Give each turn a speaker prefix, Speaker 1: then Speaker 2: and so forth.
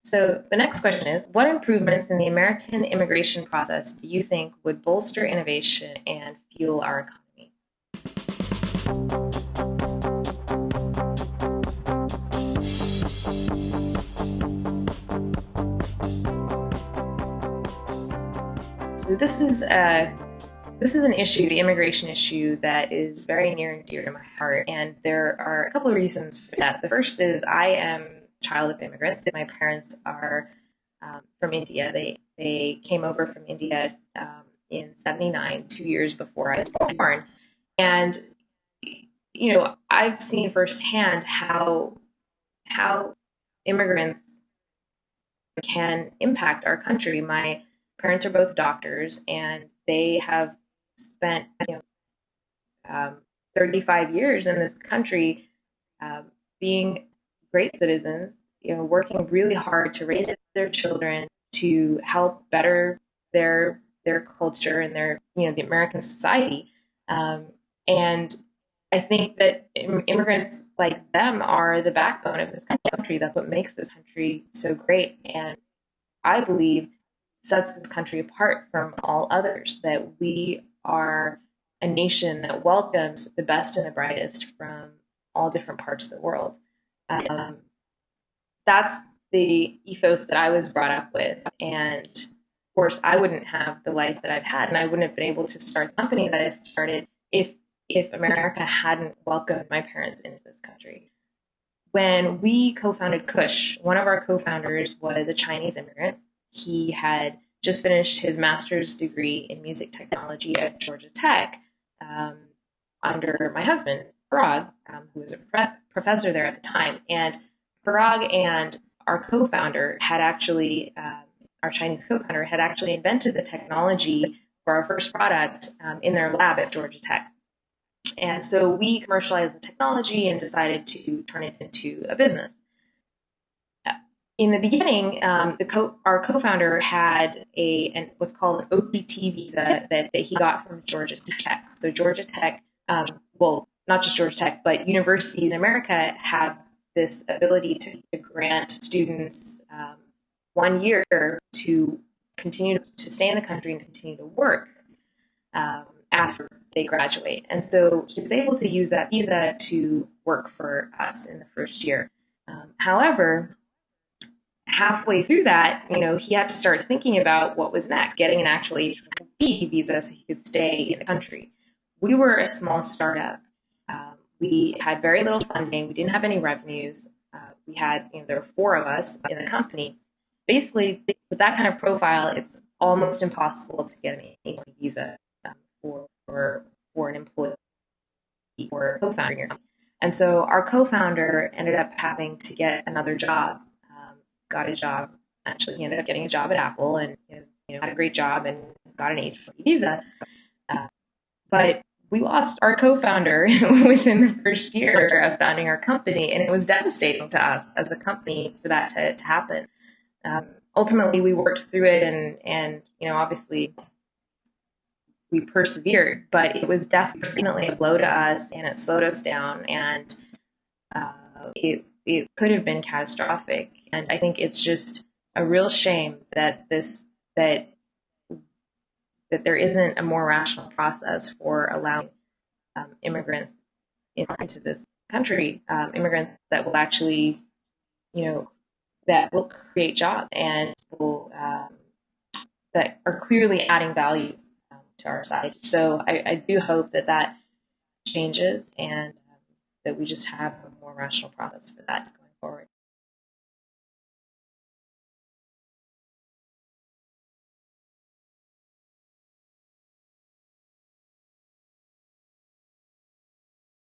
Speaker 1: So the next question is, what improvements in the American immigration process do you think would bolster innovation and fuel our economy? So this is an issue, the immigration issue, that is very near and dear to my heart, and there are a couple of reasons for that. The first is I am a child of immigrants. My parents are from India. They came over from India in '79, 2 years before I was born, and I've seen firsthand how immigrants can impact our country. My parents are both doctors, and they have spent 35 years in this country, um, being great citizens, working really hard to raise their children, to help better their culture and their the American society. And I think that immigrants like them are the backbone of this country. That's what makes this country so great, and I believe sets this country apart from all others. That we are a nation that welcomes the best and the brightest from all different parts of the world. Um, that's the ethos that I was brought up with. And of course, I wouldn't have the life that I've had, and I wouldn't have been able to start the company that I started if America hadn't welcomed my parents into this country. When we co-founded Kush, one of our co-founders was a Chinese immigrant. He had just finished his master's degree in music technology at Georgia Tech, um, under my husband, Parag, who was a professor there at the time. And Parag and our co-founder had actually, our Chinese co-founder had actually invented the technology for our first product in their lab at Georgia Tech. And so we commercialized the technology and decided to turn it into a business. In the beginning, our co-founder had what's called an OPT visa that he got from Georgia Tech. So Georgia Tech, well, not just Georgia Tech, but universities in America have this ability to grant students 1 year to continue to stay in the country and continue to work after they graduate. And so he was able to use that visa to work for us in the first year. However, halfway through that, he had to start thinking about what was next, getting an actual H-1B visa so he could stay in the country. We were a small startup. We had very little funding. We didn't have any revenues. We had, there were four of us in the company. Basically, with that kind of profile, it's almost impossible to get an H-1B visa for an employee or a co-founder in your company. And so our co-founder ended up having to get another job. Got a job. Actually, he ended up getting a job at Apple and had a great job and got an H-1B visa. But we lost our co-founder within the first year of founding our company, and it was devastating to us as a company for that to happen. Ultimately, we worked through it, and obviously we persevered, but it was definitely a blow to us, and it slowed us down, and it could have been catastrophic. And I think it's just a real shame that there isn't a more rational process for allowing immigrants into this country, immigrants that will actually, that will create jobs and will that are clearly adding value to our society. So I do hope that changes, and that we just have a more rational process for that going